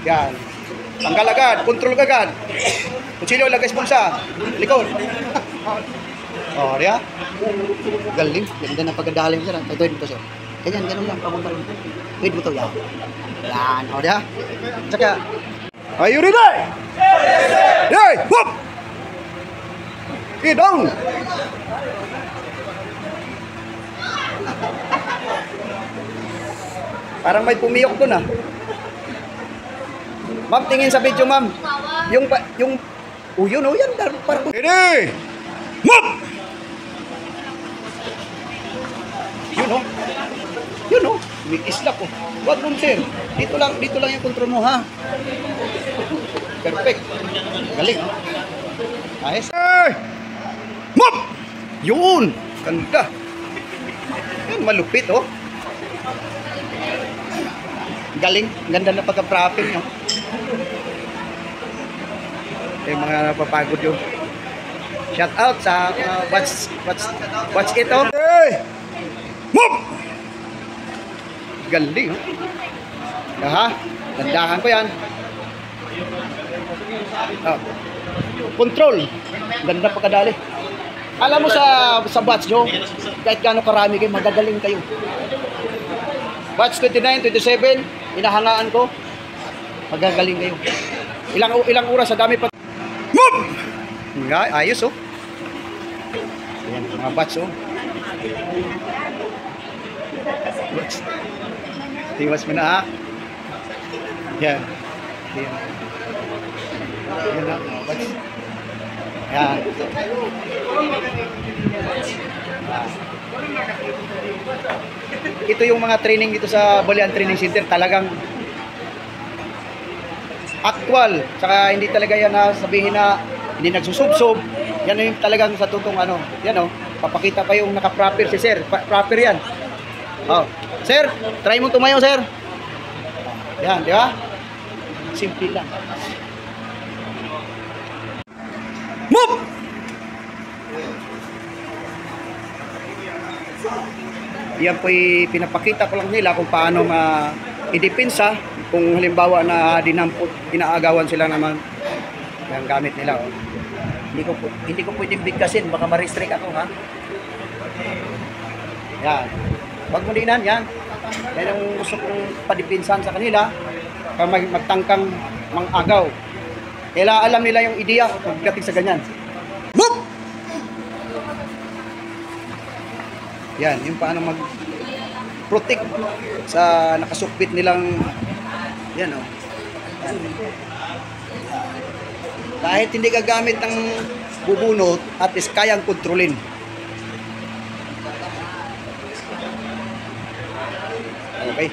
Yan. Tanggal agad, control agad. Kutsilyo, lagay sa bulsa. Likod. Oh, diya. Galing. Ganda na pagkadaling sir. Ito dito sir. Ganyan, ganun lang. Papunta rin. Wait mo to, yan. Yan. Oh, diya. Tsaka. Are you ready? Yay! Whoop! Okay, down! Parang may pumiyok doon ah. Ma'am, tingin sa video ma'am. Yun oh, yan. Parang... Ready! Move! Yun oh. Yun oh. May islap oh. Wag mo sir. Dito lang yung control mo ha. Perfect. Galing oh. Nice. Hey! Move! Yun! Ganda. Yan, malupit oh. Galing. Ganda na pagka-propping nyo. Yung mga napapagod yun. Shout out sa watch it oh. Hey! Move! Galing oh. Ha? Dandahan ko yan. Oh. Control. Ganda pagkadali. Alam mo sa batch nyo, kahit gaano karami kayo, magagaling kayo. Batch 29, 27, inahangaan ko, magagaling kayo. Ilang oras, sa dami pa. Move! Ayos oh. Ayan, mga batch oh. Tiwas mo na ha. Yan. Yan. Yan na, mga batch. Yan. Ito yung mga training dito sa Bolian Training Center, talagang actual, saka hindi talaga yan na sabihin na hindi nagsusubsob. Yan yung talagang sa tutong ano. Yan oh, papakita pa yung naka-proper si sir. Proper yan. Oh, sir, try mo tumayo sir. Yan, di ba? Simple lang. Move! Yan po'y pinapakita ko lang nila kung paano i-depensa kung halimbawa na dinampot, inaagawan sila naman yung gamit nila. Oh. Hindi ko pwedeng bigkasin, baka ma-restrict ako ha. Yan. Wag mo dinan, yan. Yan ang gusto kong padipinsan sa kanila para magtangkang mang-agaw. Kailangan alam nila yung ideya pagdating sa ganyan. Move! Yan, yung paano mag-protect sa nakasukbit nilang yan o. Yan. Kahit hindi gagamit ng bubunot, at least kayang kontrolin. Okay.